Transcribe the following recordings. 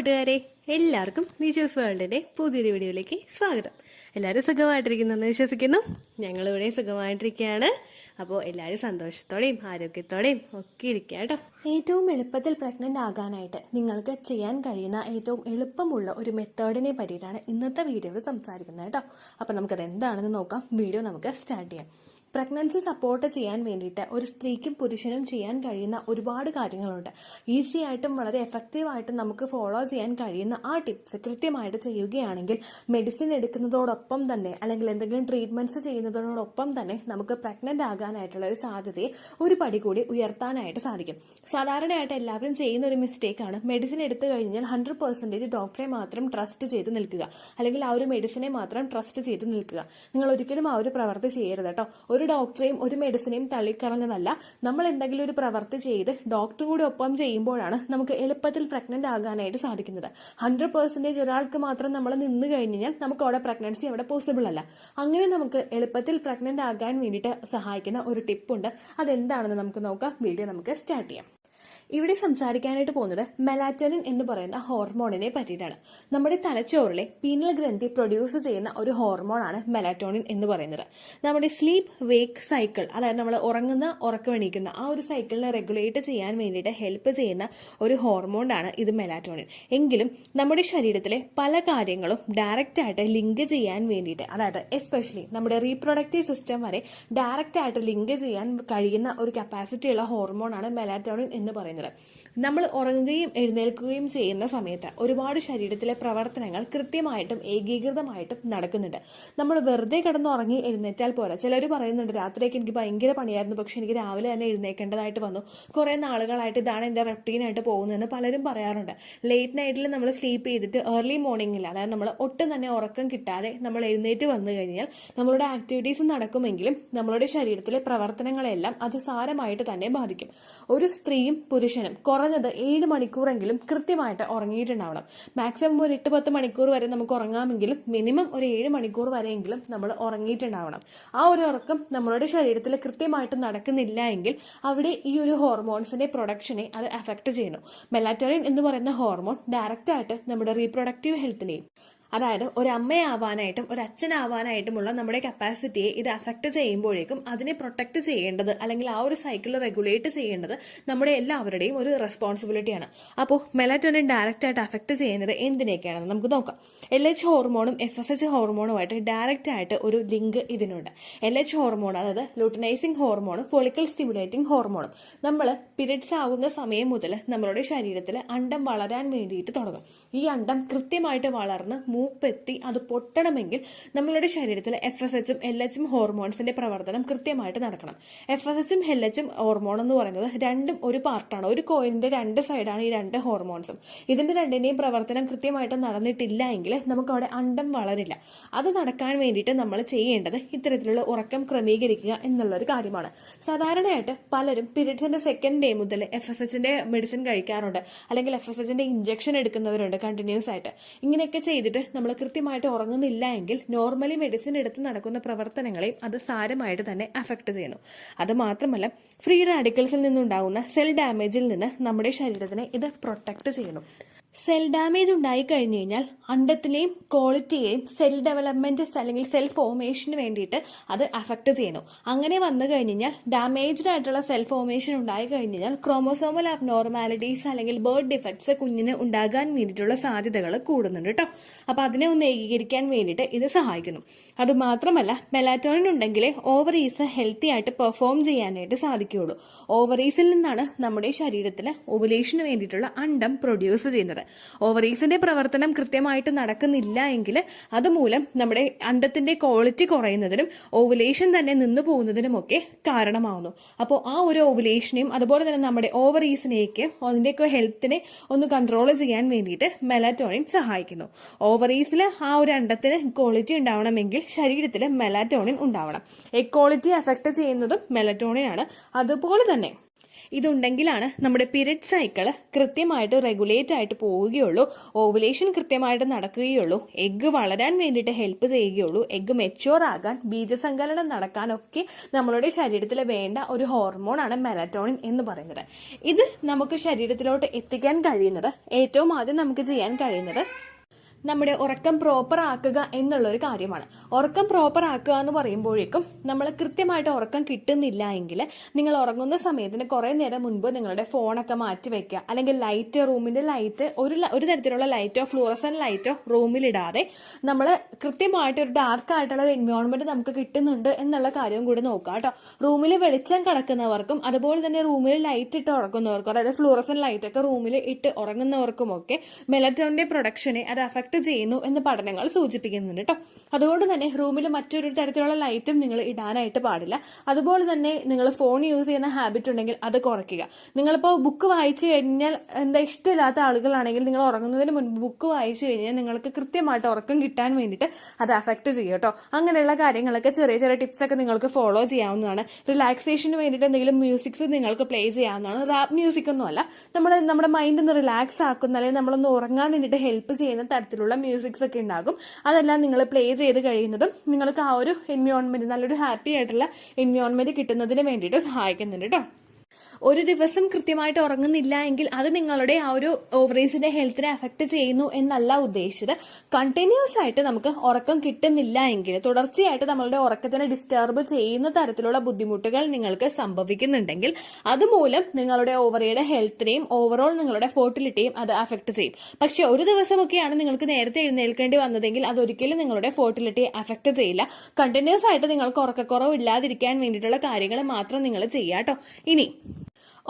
കൂട്ടുകാരെ, എല്ലാവർക്കും നിജോസ് വേൾഡിന്റെ പുതിയൊരു വീഡിയോയിലേക്ക് സ്വാഗതം. എല്ലാവരും സുഖമായിട്ടിരിക്കുന്നെന്ന് വിശ്വസിക്കുന്നു. ഞങ്ങളിവിടെ സുഖമായിട്ടിരിക്കുകയാണ്. അപ്പോൾ എല്ലാവരും സന്തോഷത്തോടെയും ആരോഗ്യത്തോടെയും ഒക്കെ ഇരിക്കുക കേട്ടോ. ഏറ്റവും എളുപ്പത്തിൽ പ്രഗ്നന്റ് ആകാനായിട്ട് നിങ്ങൾക്ക് ചെയ്യാൻ കഴിയുന്ന ഏറ്റവും എളുപ്പമുള്ള ഒരു മെത്തേഡിനെ പറ്റിയിട്ടാണ് ഇന്നത്തെ വീഡിയോയിൽ സംസാരിക്കുന്നത് കേട്ടോ. അപ്പോൾ നമുക്കത് എന്താണെന്ന് നോക്കാം. വീഡിയോ നമുക്ക് സ്റ്റാർട്ട് ചെയ്യാം. പ്രഗ്നൻസി സപ്പോർട്ട് ചെയ്യാൻ വേണ്ടിയിട്ട് ഒരു സ്ത്രീക്കും പുരുഷനും ചെയ്യാൻ കഴിയുന്ന ഒരുപാട് കാര്യങ്ങളുണ്ട്. ഈസി ആയിട്ടും വളരെ എഫക്റ്റീവായിട്ടും നമുക്ക് ഫോളോ ചെയ്യാൻ കഴിയുന്ന ആ ടിപ്സ് കൃത്യമായിട്ട് ചെയ്യുകയാണെങ്കിൽ മെഡിസിൻ എടുക്കുന്നതോടൊപ്പം തന്നെ അല്ലെങ്കിൽ എന്തെങ്കിലും ട്രീറ്റ്മെന്റ്സ് ചെയ്യുന്നതോടൊപ്പം തന്നെ നമുക്ക് പ്രഗ്നന്റ് ആകാനായിട്ടുള്ള ഒരു സാധ്യതയെ ഒരു പടി കൂടി ഉയർത്താനായിട്ട് സാധിക്കും. സാധാരണയായിട്ട് എല്ലാവരും ചെയ്യുന്ന ഒരു മിസ്റ്റേക്കാണ് മെഡിസിൻ എടുത്തു കഴിഞ്ഞാൽ 100% ഡോക്ടറെ മാത്രം ട്രസ്റ്റ് ചെയ്ത് നിൽക്കുക, അല്ലെങ്കിൽ ആ ഒരു മെഡിസിനെ മാത്രം ട്രസ്റ്റ് ചെയ്ത് നിൽക്കുക. നിങ്ങൾ ഒരിക്കലും ആ ഒരു പ്രവൃത്തി ചെയ്യരുത് കേട്ടോ. ഒരു ഡോക്ടറെയും ഒരു മെഡിസിനെയും തള്ളിക്കളഞ്ഞതല്ല. നമ്മൾ എന്തെങ്കിലും ഒരു പ്രവൃത്തി ചെയ്ത് ഡോക്ടർ കൂടി ഒപ്പം ചെയ്യുമ്പോഴാണ് നമുക്ക് എളുപ്പത്തിൽ പ്രഗ്നന്റ് ആകാനായിട്ട് സാധിക്കുന്നത്. 100% ഒരാൾക്ക് മാത്രം നമ്മൾ നിന്ന് കഴിഞ്ഞാൽ നമുക്ക് അവിടെ പ്രഗ്നൻസി അവിടെ പോസിബിൾ അല്ല. അങ്ങനെ നമുക്ക് എളുപ്പത്തിൽ പ്രഗ്നന്റ് ആകാൻ വേണ്ടിയിട്ട് സഹായിക്കുന്ന ഒരു ടിപ്പുണ്ട്. അതെന്താണെന്ന് നമുക്ക് നോക്കാം. വീഡിയോ നമുക്ക് സ്റ്റാർട്ട് ചെയ്യാം. ഇവിടെ സംസാരിക്കാനായിട്ട് പോകുന്നത് മെലാറ്റോണിൻ എന്ന് പറയുന്ന ഹോർമോണിനെ പറ്റിയിട്ടാണ്. നമ്മുടെ തലച്ചോറിലെ പീനൽ ഗ്രന്ഥി പ്രൊഡ്യൂസ് ചെയ്യുന്ന ഒരു ഹോർമോണാണ് മെലാറ്റോണിൻ എന്ന് പറയുന്നത്. നമ്മുടെ സ്ലീപ്പ് വേക്ക് സൈക്കിൾ, അതായത് നമ്മൾ ഉറക്കമെണീക്കുന്ന ആ ഒരു സൈക്കിളിനെ റെഗുലേറ്റ് ചെയ്യാൻ വേണ്ടിയിട്ട് ഹെൽപ്പ് ചെയ്യുന്ന ഒരു ഹോർമോണാണ് ഇത് മെലാറ്റോണിൻ. എങ്കിലും നമ്മുടെ ശരീരത്തിലെ പല കാര്യങ്ങളും ഡയറക്റ്റ് ആയിട്ട് ലിങ്ക് ചെയ്യാൻ വേണ്ടിയിട്ട്, അതായത് എസ്പെഷ്യലി നമ്മുടെ റീപ്രൊഡക്റ്റീവ് സിസ്റ്റം വരെ ഡയറക്റ്റ് ആയിട്ട് ലിങ്ക് ചെയ്യാൻ കഴിയുന്ന ഒരു കപ്പാസിറ്റിയുള്ള ഹോർമോണാണ് മെലാറ്റോണിൻ എന്ന് പറയുന്നത്. നമ്മൾ ഉറങ്ങുകയും എഴുന്നേൽക്കുകയും ചെയ്യുന്ന സമയത്ത് ഒരുപാട് ശരീരത്തിലെ പ്രവർത്തനങ്ങൾ കൃത്യമായിട്ടും ഏകീകൃതമായിട്ടും നടക്കുന്നുണ്ട്. നമ്മൾ വെറുതെ കിടന്ന് ഉറങ്ങി എഴുന്നേറ്റാൽ പോരാ. ചിലർ പറയുന്നുണ്ട്, രാത്രിയൊക്കെ എനിക്ക് ഭയങ്കര പണിയായിരുന്നു, പക്ഷെ എനിക്ക് രാവിലെ തന്നെ എഴുന്നേക്കേണ്ടതായിട്ട് വന്നു, കുറെ നാളുകളായിട്ട് ഇതാണ് എൻ്റെ റൊട്ടീനായിട്ട് പോകുന്നതെന്ന് പലരും പറയാറുണ്ട്. ലേറ്റ് നൈറ്റിൽ നമ്മൾ സ്ലീപ്പ് ചെയ്തിട്ട് ഏർലി മോർണിംഗിൽ, അതായത് നമ്മൾ ഒട്ടും തന്നെ ഉറക്കം കിട്ടാതെ നമ്മൾ എഴുന്നേറ്റ് വന്നു കഴിഞ്ഞാൽ നമ്മളുടെ ആക്ടിവിറ്റീസ് നടക്കുമെങ്കിലും നമ്മളുടെ ശരീരത്തിലെ പ്രവർത്തനങ്ങളെല്ലാം അത് സാരമായിട്ട് തന്നെ ബാധിക്കും. ഒരു സ്ത്രീയും പുരുഷനും കുറഞ്ഞത് 7 മണിക്കൂറെങ്കിലും കൃത്യമായിട്ട് ഉറങ്ങിയിട്ടുണ്ടാവണം. മാക്സിമം ഒരു 8-10 മണിക്കൂർ വരെ നമുക്ക് ഉറങ്ങാമെങ്കിലും മിനിമം ഒരു 7 മണിക്കൂർ വരെയെങ്കിലും നമ്മൾ ഉറങ്ങിയിട്ടുണ്ടാവണം. ആ ഒരു ഉറക്കം നമ്മളുടെ ശരീരത്തിൽ കൃത്യമായിട്ട് നടക്കുന്നില്ല എങ്കിൽ അവിടെ ഈ ഒരു ഹോർമോൺസിന്റെ പ്രൊഡക്ഷനെ അത് അഫക്ട് ചെയ്യുന്നു. മെലാറ്റോണിൻ എന്ന് പറയുന്ന ഹോർമോൺ ഡയറക്റ്റ് ആയിട്ട് നമ്മുടെ റീപ്രൊഡക്റ്റീവ് ഹെൽത്തിനെയും, അതായത് ഒരു അമ്മയാവാനായിട്ടും ഒരു അച്ഛനാവാനായിട്ടുമുള്ള നമ്മുടെ കപ്പാസിറ്റിയെ ഇത് അഫക്ട് ചെയ്യുമ്പോഴേക്കും അതിനെ പ്രൊട്ടക്ട് ചെയ്യേണ്ടത്, അല്ലെങ്കിൽ ആ ഒരു സൈക്കിൾ റെഗുലേറ്റ് ചെയ്യേണ്ടത് നമ്മുടെ എല്ലാവരുടെയും ഒരു റെസ്പോൺസിബിലിറ്റിയാണ്. അപ്പോൾ മെലാറ്റോണിൻ ഡയറക്റ്റ് ആയിട്ട് അഫക്ട് ചെയ്യുന്നത് എന്തിനൊക്കെയാണെന്ന് നമുക്ക് നോക്കാം. LH ഹോർമോണും FSH ഹോർമോണുമായിട്ട് ഡയറക്റ്റ് ആയിട്ട് ഒരു ലിങ്ക് ഇതിനുണ്ട്. LH ഹോർമോൺ, അതായത് ലൂട്ടിനൈസിംഗ് ഹോർമോണും ഫോളിക്കൽ സ്റ്റിമുലേറ്റിംഗ് ഹോർമോണും, നമ്മൾ പീരിയഡ്സ് ആകുന്ന സമയം മുതൽ നമ്മളുടെ ശരീരത്തിൽ അണ്ടം വളരാൻ വേണ്ടിയിട്ട് തുടങ്ങും. ഈ അണ്ടം കൃത്യമായിട്ട് വളർന്ന് മൂപ്പെത്തി അത് പൊട്ടണമെങ്കിൽ നമ്മളുടെ ശരീരത്തിൽ FSHും LHും ഹോർമോൺസിന്റെ പ്രവർത്തനം കൃത്യമായിട്ട് നടക്കണം. FSHും LHും ഹോർമോൺ എന്ന് പറയുന്നത് രണ്ടും ഒരു പാർട്ടാണ്. ഒരു കോയിനിന്റെ രണ്ട് സൈഡാണ് ഈ രണ്ട് ഹോർമോൺസും. ഇതിന്റെ രണ്ടിന്റെയും പ്രവർത്തനം കൃത്യമായിട്ട് നടന്നിട്ടില്ല എങ്കിൽ നമുക്ക് അവിടെ അണ്ടം വളരില്ല. അത് നടക്കാൻ വേണ്ടിയിട്ട് നമ്മൾ ചെയ്യേണ്ടത് ഇത്തരത്തിലുള്ള ഉറക്കം ക്രമീകരിക്കുക എന്നുള്ളൊരു കാര്യമാണ്. സാധാരണയായിട്ട് പലരും പീരിയഡ്സിന്റെ സെക്കൻഡ് ഡേ മുതൽ FSHന്റെ മെഡിസിൻ കഴിക്കാറുണ്ട്, അല്ലെങ്കിൽ FSHന്റെ ഇഞ്ചക്ഷൻ എടുക്കുന്നവരുണ്ട് കണ്ടിന്യൂസ് ആയിട്ട്. ഇങ്ങനെയൊക്കെ ചെയ്തിട്ട് നമ്മൾ കൃത്യമായിട്ട് ഉറങ്ങുന്നില്ല എങ്കിൽ നോർമലി മെഡിസിൻ എടുത്ത് നടക്കുന്ന പ്രവർത്തനങ്ങളെയും അത് സാരമായിട്ട് തന്നെ അഫക്ട് ചെയ്യുന്നു. അത് മാത്രമല്ല, ഫ്രീ റാഡിക്കൽസിൽ നിന്നുണ്ടാകുന്ന സെൽ ഡാമേജിൽ നിന്ന് നമ്മുടെ ശരീരത്തിനെ ഇത് പ്രൊട്ടക്ട് ചെയ്യുന്നു. സെൽ ഡാമേജ് ഉണ്ടായി കഴിഞ്ഞു കഴിഞ്ഞാൽ അണ്ടത്തിലെയും ക്വാളിറ്റിയെയും സെൽ ഡെവലപ്മെന്റ് അല്ലെങ്കിൽ സെൽ ഫോർമേഷന് വേണ്ടിയിട്ട് അത് അഫക്ട് ചെയ്യുന്നു. അങ്ങനെ വന്നു കഴിഞ്ഞാൽ ഡാമേജ്ഡ് ആയിട്ടുള്ള സെൽ ഫോർമേഷൻ ഉണ്ടായി കഴിഞ്ഞാൽ ക്രോമോസോമൽ അബ്നോർമാലിറ്റീസ് അല്ലെങ്കിൽ ബർത്ത് ഡിഫക്ട്സ് കുഞ്ഞിന് ഉണ്ടാകാൻ വേണ്ടിയിട്ടുള്ള സാധ്യതകൾ കൂടുന്നുണ്ട് കേട്ടോ. അപ്പൊ അതിനെ ഒന്ന് ഏകീകരിക്കാൻ വേണ്ടിയിട്ട് ഇത് സഹായിക്കുന്നു. അതുമാത്രമല്ല, മെലാറ്റോണിൻ ഉണ്ടെങ്കിലേ ഓവറീസ് ഹെൽത്തി ആയിട്ട് പെർഫോം ചെയ്യാനായിട്ട് സാധിക്കുകയുള്ളൂ. ഓവറീസിൽ നിന്നാണ് നമ്മുടെ ശരീരത്തിൽ ഓവുലേഷന് വേണ്ടിയിട്ടുള്ള അണ്ടം പ്രൊഡ്യൂസ് ചെയ്യുന്നത്. ഓവറീസിന്റെ പ്രവർത്തനം കൃത്യമായിട്ട് നടക്കുന്നില്ല എങ്കിൽ അതുമൂലം നമ്മുടെ അണ്ടത്തിന്റെ ക്വാളിറ്റി കുറയുന്നതിനും ഓവുലേഷൻ തന്നെ നിന്നു പോകുന്നതിനുമൊക്കെ കാരണമാവുന്നു. അപ്പോൾ ആ ഒരു ഓവുലേഷനെയും അതുപോലെ തന്നെ നമ്മുടെ ഓവറീസിനെയൊക്കെ അതിന്റെയൊക്കെ ഹെൽത്തിനെ ഒന്ന് കൺട്രോൾ ചെയ്യാൻ വേണ്ടിയിട്ട് മെലാറ്റോണിൻ സഹായിക്കുന്നു. ഓവറീസിൽ ആ ഒരു അണ്ടത്തിന് ക്വാളിറ്റി ഉണ്ടാവണമെങ്കിൽ ശരീരത്തിൽ മെലാറ്റോണിൻ ഉണ്ടാവണം. എക്വാളിറ്റി അഫക്ട് ചെയ്യുന്നതും മെലറ്റോണിൻ ആണ്. അതുപോലെ തന്നെ ഇതുണ്ടെങ്കിലാണ് നമ്മുടെ പീരിയഡ് സൈക്കിൾ കൃത്യമായിട്ട് റെഗുലേറ്റ് ആയിട്ട് പോവുകയുള്ളൂ, ഓവുലേഷൻ കൃത്യമായിട്ട് നടക്കുകയുള്ളൂ, എഗ്ഗ് വളരാൻ വേണ്ടിയിട്ട് ഹെൽപ്പ് ചെയ്യുകയുള്ളൂ, എഗ്ഗ് മെച്യൂർ ആകാൻ, ബീജസങ്കലനം നടക്കാനൊക്കെ നമ്മളുടെ ശരീരത്തിൽ വേണ്ട ഒരു ഹോർമോണാണ് മെലറ്റോണിൻ എന്ന് പറയുന്നത്. ഇത് നമുക്ക് ശരീരത്തിലോട്ട് എത്തിക്കാൻ കഴിയുന്നത് ഏറ്റവും ആദ്യം നമുക്ക് ചെയ്യാൻ കഴിയുന്നത് നമ്മുടെ ഉറക്കം പ്രോപ്പർ ആക്കുക എന്നുള്ളൊരു കാര്യമാണ്. ഉറക്കം പ്രോപ്പർ ആക്കുക എന്ന് പറയുമ്പോഴേക്കും നമ്മൾ കൃത്യമായിട്ട് ഉറക്കം കിട്ടുന്നില്ല എങ്കിൽ നിങ്ങൾ ഉറങ്ങുന്ന സമയത്തിന് കുറേ നേരം മുൻപ് നിങ്ങളുടെ ഫോണൊക്കെ മാറ്റി വെക്കുക, അല്ലെങ്കിൽ ലൈറ്റ്, റൂമിന്റെ ലൈറ്റ് ഒരു തരത്തിലുള്ള ലൈറ്റോ ഫ്ലൂറസൻ ലൈറ്റോ റൂമിലിടാതെ നമ്മൾ കൃത്യമായിട്ട് ഒരു ഡാർക്ക് ആയിട്ടുള്ള ഒരു എൻവയോൺമെന്റ് നമുക്ക് കിട്ടുന്നുണ്ട് എന്നുള്ള കാര്യവും കൂടി നോക്കുക കേട്ടോ. റൂമിൽ വെളിച്ചം കിടക്കുന്നവർക്കും അതുപോലെ തന്നെ റൂമിൽ ലൈറ്റ് ഇട്ട് ഉറങ്ങുന്നവർക്കും, അതായത് ഫ്ലൂറസൻ ലൈറ്റ് ഒക്കെ റൂമിൽ ഇട്ട് ഉറങ്ങുന്നവർക്കുമൊക്കെ മെലറ്റോണിന്റെ പ്രൊഡക്ഷനെ അത് അഫക്ട് ചെയ്യുന്നു എന്ന് പഠനങ്ങൾ സൂചിപ്പിക്കുന്നുണ്ട് കേട്ടോ. അതുകൊണ്ട് തന്നെ റൂമിൽ മറ്റൊരു തരത്തിലുള്ള ലൈറ്റും നിങ്ങൾ ഇടാനായിട്ട് പാടില്ല. അതുപോലെ തന്നെ നിങ്ങൾ ഫോൺ യൂസ് ചെയ്യുന്ന ഹാബിറ്റ് ഉണ്ടെങ്കിൽ അത് കുറയ്ക്കുക. നിങ്ങളിപ്പോൾ ബുക്ക് വായിച്ചു കഴിഞ്ഞാൽ ഇഷ്ടമില്ലാത്ത ആളുകളാണെങ്കിൽ നിങ്ങൾ ഉറങ്ങുന്നതിന് മുൻപ് ബുക്ക് വായിച്ചു കഴിഞ്ഞാൽ നിങ്ങൾക്ക് കൃത്യമായിട്ട് ഉറക്കം കിട്ടാൻ വേണ്ടിയിട്ട് അത് അഫക്ട് ചെയ്യും കേട്ടോ. അങ്ങനെയുള്ള കാര്യങ്ങളൊക്കെ ചെറിയ ചെറിയ ടിപ്സ് ഒക്കെ നിങ്ങൾക്ക് ഫോളോ ചെയ്യാവുന്നതാണ്. റിലാക്സേഷന് വേണ്ടിയിട്ട് എന്തെങ്കിലും മ്യൂസിക്സ് നിങ്ങൾക്ക് പ്ലേ ചെയ്യാവുന്നതാണ്. റാപ്പ് മ്യൂസിക് ഒന്നും അല്ല, നമ്മുടെ മൈൻഡ് ഒന്ന് റിലാക്സ് ആക്കുന്ന അല്ലെങ്കിൽ നമ്മളൊന്ന് ഉറങ്ങാൻ വേണ്ടിയിട്ട് ഹെൽപ്പ് ചെയ്യുന്ന തരത്തിലുള്ള മ്യൂസിക്സ് ഒക്കെ ഉണ്ടാകും. അതെല്ലാം നിങ്ങൾ പ്ലേ ചെയ്ത് കഴിയുന്നതും നിങ്ങൾക്ക് ആ ഒരു എൻവയോൺമെന്റ്, നല്ലൊരു ഹാപ്പി ആയിട്ടുള്ള എൻവയോൺമെന്റ് കിട്ടുന്നതിന് വേണ്ടിയിട്ട് സഹായിക്കുന്നുണ്ട് കേട്ടോ. ഒരു ദിവസം കൃത്യമായിട്ട് ഉറങ്ങുന്നില്ല എങ്കിൽ അത് നിങ്ങളുടെ ആ ഒരു ഓവറീസിന്റെ ഹെൽത്തിനെ അഫക്ട് ചെയ്യുന്നു എന്നല്ല ഉദ്ദേശിച്ചത്. കണ്ടിന്യൂസ് ആയിട്ട് നമുക്ക് ഉറക്കം കിട്ടുന്നില്ല എങ്കിൽ, തുടർച്ചയായിട്ട് നമ്മളുടെ ഉറക്കത്തിനെ ഡിസ്റ്റർബ് ചെയ്യുന്ന തരത്തിലുള്ള ബുദ്ധിമുട്ടുകൾ നിങ്ങൾക്ക് സംഭവിക്കുന്നുണ്ടെങ്കിൽ അതുമൂലം നിങ്ങളുടെ ഓവറിയുടെ ഹെൽത്തിനെയും ഓവറോൾ നിങ്ങളുടെ ഫെർട്ടിലിറ്റിയും അത് അഫക്ട് ചെയ്യും. പക്ഷെ ഒരു ദിവസമൊക്കെയാണ് നിങ്ങൾക്ക് നേരത്തെ എഴുന്നേൽക്കേണ്ടി വന്നതെങ്കിൽ അതൊരിക്കലും നിങ്ങളുടെ ഫെർട്ടിലിറ്റിയെ അഫക്ട് ചെയ്യില്ല. കണ്ടിന്യൂസ് ആയിട്ട് നിങ്ങൾക്ക് ഉറക്കക്കുറവ് ഇല്ലാതിരിക്കാൻ വേണ്ടിയിട്ടുള്ള കാര്യങ്ങൾ മാത്രം നിങ്ങൾ ചെയ്യാട്ടോ. ഇനി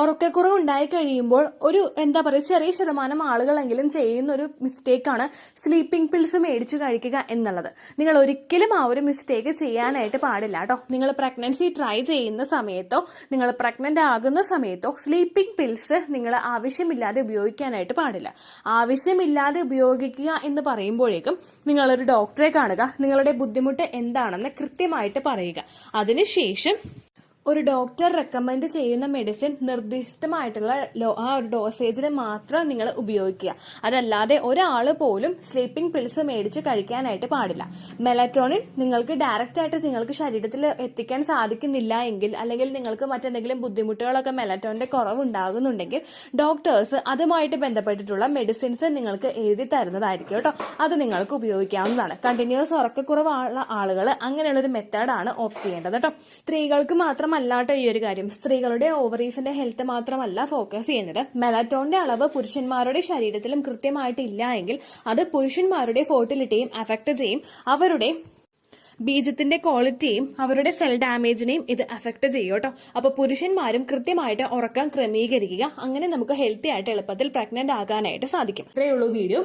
ഉറക്കക്കുറവ് ഉണ്ടായി കഴിയുമ്പോൾ ഒരു ചെറിയ ശതമാനം ആളുകളെങ്കിലും ചെയ്യുന്ന ഒരു മിസ്റ്റേക്കാണ് സ്ലീപ്പിംഗ് പിൽസ് മേടിച്ചു കഴിക്കുക എന്നുള്ളത്. നിങ്ങൾ ഒരിക്കലും ആ ഒരു മിസ്റ്റേക്ക് ചെയ്യാനായിട്ട് പാടില്ല കേട്ടോ. നിങ്ങൾ പ്രഗ്നൻസി ട്രൈ ചെയ്യുന്ന സമയത്തോ നിങ്ങൾ പ്രഗ്നന്റ് ആകുന്ന സമയത്തോ സ്ലീപ്പിംഗ് പിൽസ് നിങ്ങൾ ആവശ്യമില്ലാതെ ഉപയോഗിക്കാനായിട്ട് പാടില്ല. ആവശ്യമില്ലാതെ ഉപയോഗിക്കുക എന്ന് പറയുമ്പോഴേക്കും നിങ്ങളൊരു ഡോക്ടറെ കാണുക, നിങ്ങളുടെ ബുദ്ധിമുട്ട് എന്താണെന്ന് കൃത്യമായിട്ട് പറയുക. അതിനുശേഷം ഒരു ഡോക്ടർ റെക്കമെൻഡ് ചെയ്യുന്ന മെഡിസിൻ നിർദ്ദിഷ്ടമായിട്ടുള്ള ആ ഒരു ഡോസേജിന് മാത്രം നിങ്ങൾ ഉപയോഗിക്കുക. അതല്ലാതെ ഒരാൾ പോലും സ്ലീപ്പിംഗ് പിൽസ് മേടിച്ച് കഴിക്കാനായിട്ട് പാടില്ല. മെലറ്റോണിൻ നിങ്ങൾക്ക് ഡയറക്റ്റ് ആയിട്ട് നിങ്ങൾക്ക് ശരീരത്തിൽ എത്തിക്കാൻ സാധിക്കുന്നില്ല എങ്കിൽ, അല്ലെങ്കിൽ നിങ്ങൾക്ക് മറ്റെന്തെങ്കിലും ബുദ്ധിമുട്ടുകളൊക്കെ മെലറ്റോണിന്റെ കുറവുണ്ടാകുന്നുണ്ടെങ്കിൽ ഡോക്ടേഴ്സ് അതുമായിട്ട് ബന്ധപ്പെട്ടിട്ടുള്ള മെഡിസിൻസ് നിങ്ങൾക്ക് എഴുതി തരുന്നതായിരിക്കും കേട്ടോ. അത് നിങ്ങൾക്ക് ഉപയോഗിക്കാവുന്നതാണ്. കണ്ടിന്യൂസ് ഉറക്കക്കുറവുള്ള ആളുകൾ അങ്ങനെയുള്ളൊരു മെത്തേഡാണ് ഓപ്റ്റ് ചെയ്യേണ്ടത് കേട്ടോ. സ്ത്രീകൾക്ക് മാത്രം അല്ലാട്ടോ ഈ ഒരു കാര്യം. സ്ത്രീകളുടെ ഓവറീസിന്റെ ഹെൽത്ത് മാത്രമല്ല ഫോക്കസ് ചെയ്യുന്നത്. മെലറ്റോണിന്റെ അളവ് പുരുഷന്മാരുടെ ശരീരത്തിലും കൃത്യമായിട്ട് ഇല്ല എങ്കിൽ അത് പുരുഷന്മാരുടെ ഫെർട്ടിലിറ്റിയും അഫക്ട് ചെയ്യും. അവരുടെ ബീജത്തിന്റെ ക്വാളിറ്റിയും അവരുടെ സെൽ ഡാമേജിനെയും ഇത് അഫക്ട് ചെയ്യും കേട്ടോ. അപ്പൊ പുരുഷന്മാരും കൃത്യമായിട്ട് ഉറക്കം ക്രമീകരിക്കുക. അങ്ങനെ നമുക്ക് ഹെൽത്തി ആയിട്ട് എളുപ്പത്തിൽ പ്രഗ്നന്റ് ആകാനായിട്ട് സാധിക്കും. ഇത്രയേ ഉള്ളൂ വീഡിയോ.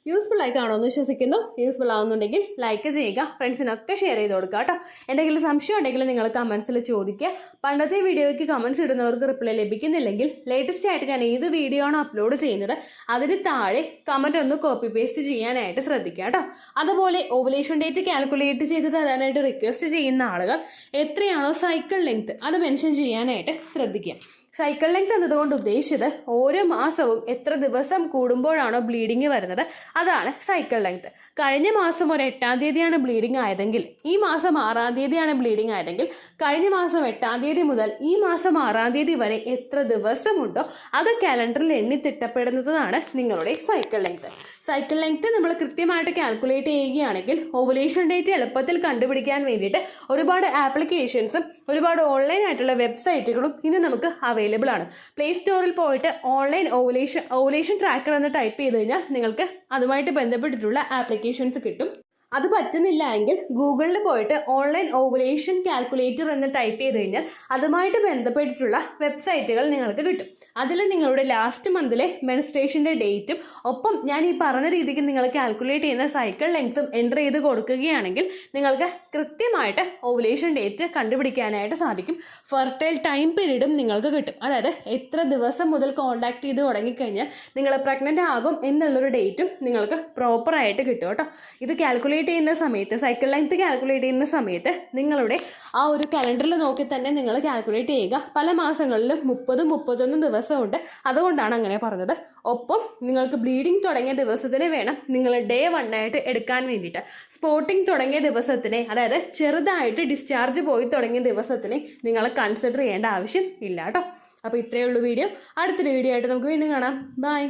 യൂസ്ഫുൾ ആയി കാണുമെന്ന് വിശ്വസിക്കുന്നു. യൂസ്ഫുൾ ആവുന്നുണ്ടെങ്കിൽ ലൈക്ക് ചെയ്യുക, ഫ്രണ്ട്സിനൊക്കെ ഷെയർ ചെയ്ത് കൊടുക്കുക കേട്ടോ. എന്തെങ്കിലും സംശയം ഉണ്ടെങ്കിൽ നിങ്ങൾ കമന്റ്സിൽ ചോദിക്കുക. പണ്ടത്തെ വീഡിയോയ്ക്ക് കമന്റ്സ് ഇടുന്നവർക്ക് റിപ്ലൈ ലഭിക്കുന്നില്ലെങ്കിൽ ലേറ്റസ്റ്റ് ആയിട്ട് ഞാൻ ഏത് വീഡിയോ ആണ് അപ്ലോഡ് ചെയ്യുന്നത് അതിന് താഴെ കമന്റ് ഒന്ന് കോപ്പി പേസ്റ്റ് ചെയ്യാനായിട്ട് ശ്രദ്ധിക്കുക കേട്ടോ. അതുപോലെ ഓവുലേഷൻ ഡേറ്റ് കാൽക്കുലേറ്റ് ചെയ്ത് തരാനായിട്ട് റിക്വസ്റ്റ് ചെയ്യുന്ന ആളുകൾ എത്രയാണോ സൈക്കിൾ ലെങ്ത് അത് മെൻഷൻ ചെയ്യാനായിട്ട് ശ്രദ്ധിക്കുക. സൈക്കിൾ ലെങ്ത് എന്നതുകൊണ്ട് ഉദ്ദേശിച്ചത് ഓരോ മാസവും എത്ര ദിവസം കൂടുമ്പോഴാണോ ബ്ലീഡിങ് വരുന്നത് അതാണ് സൈക്കിൾ ലെങ്ത്. കഴിഞ്ഞ മാസം ഒരു 8-ാം തീയതിയാണ് ബ്ലീഡിങ് ആയതെങ്കിൽ ഈ മാസം 6-ാം തീയതിയാണ് ബ്ലീഡിങ് ആയതെങ്കിൽ കഴിഞ്ഞ മാസം 8-ാം തീയതി മുതൽ ഈ മാസം 6-ാം തീയതി വരെ എത്ര ദിവസമുണ്ടോ അത് കാലണ്ടറിൽ എണ്ണി തിട്ടപ്പെടുന്നതാണ് നിങ്ങളുടെ സൈക്കിൾ ലെങ്ത്. സൈക്കിൾ ലെങ്ത് നമ്മൾ കൃത്യമായിട്ട് കാൽക്കുലേറ്റ് ചെയ്യുകയാണെങ്കിൽ ഓവുലേഷൻ ഡേറ്റ് എളുപ്പത്തിൽ കണ്ടുപിടിക്കാൻ വേണ്ടിയിട്ട് ഒരുപാട് ആപ്ലിക്കേഷൻസും ഒരുപാട് ഓൺലൈൻ ആയിട്ടുള്ള വെബ്സൈറ്റുകളും ഇന്ന് നമുക്ക് അവൈലബിൾ ആണ്. പ്ലേ സ്റ്റോറിൽ പോയിട്ട് ഓൺലൈൻ ഓവുലേഷൻ ട്രാക്കർ എന്ന് ടൈപ്പ് ചെയ്ത് കഴിഞ്ഞാൽ നിങ്ങൾക്ക് അതുമായിട്ട് ബന്ധപ്പെട്ടിട്ടുള്ള ആപ്ലിക്കേഷൻസ് കിട്ടും. അത് പറ്റുന്നില്ല എങ്കിൽ ഗൂഗിളിൽ പോയിട്ട് ഓൺലൈൻ ഓവുലേഷൻ കാൽക്കുലേറ്റർ എന്ന് ടൈപ്പ് ചെയ്ത് കഴിഞ്ഞാൽ അതുമായിട്ട് ബന്ധപ്പെട്ടിട്ടുള്ള വെബ്സൈറ്റുകൾ നിങ്ങൾക്ക് കിട്ടും. അതിൽ നിങ്ങളുടെ ലാസ്റ്റ് മന്തിലെ മെൻസ്ട്രേഷൻ്റെ ഡേറ്റും ഒപ്പം ഞാൻ ഈ പറഞ്ഞ രീതിക്ക് നിങ്ങൾ കാൽക്കുലേറ്റ് ചെയ്യുന്ന സൈക്കിൾ ലെങ്ത്തും എൻ്റർ ചെയ്ത് കൊടുക്കുകയാണെങ്കിൽ നിങ്ങൾക്ക് കൃത്യമായിട്ട് ഓവുലേഷൻ ഡേറ്റ് കണ്ടുപിടിക്കാനായിട്ട് സാധിക്കും. ഫെർട്ടൈൽ ടൈം പീരീഡും നിങ്ങൾക്ക് കിട്ടും. അതായത് എത്ര ദിവസം മുതൽ കോൺടാക്ട് ചെയ്ത് തുടങ്ങിക്കഴിഞ്ഞാൽ നിങ്ങൾ പ്രഗ്നൻ്റ് ആകും എന്നുള്ളൊരു ഡേറ്റും നിങ്ങൾക്ക് പ്രോപ്പറായിട്ട് കിട്ടും കേട്ടോ. ഇത് കാൽക്കുലേറ്റ് കാൽക്കുലേറ്റ് ചെയ്യുന്ന സമയത്ത്, സൈക്കിൾ ലെങ്ത് കാൽക്കുലേറ്റ് ചെയ്യുന്ന സമയത്ത് നിങ്ങളുടെ ആ ഒരു കലണ്ടറിൽ നോക്കി തന്നെ നിങ്ങൾ കാൽക്കുലേറ്റ് ചെയ്യുക. പല മാസങ്ങളിലും 30-31 ദിവസമുണ്ട്, അതുകൊണ്ടാണ് അങ്ങനെ പറഞ്ഞത്. ഒപ്പം നിങ്ങൾക്ക് ബ്ലീഡിങ് തുടങ്ങിയ ദിവസത്തിന് വേണം നിങ്ങൾ Day 1 ആയിട്ട് എടുക്കാൻ വേണ്ടിയിട്ട്. സ്പോട്ടിങ് തുടങ്ങിയ ദിവസത്തിനെ, അതായത് ചെറുതായിട്ട് ഡിസ്ചാർജ് പോയി തുടങ്ങിയ ദിവസത്തിനെ നിങ്ങൾ കൺസിഡർ ചെയ്യേണ്ട ആവശ്യം ഇല്ല കേട്ടോ. അപ്പോൾ ഇത്രയേ ഉള്ളൂ വീഡിയോ. അടുത്തൊരു വീഡിയോ ആയിട്ട് നമുക്ക് വീണ്ടും കാണാം. ബൈ.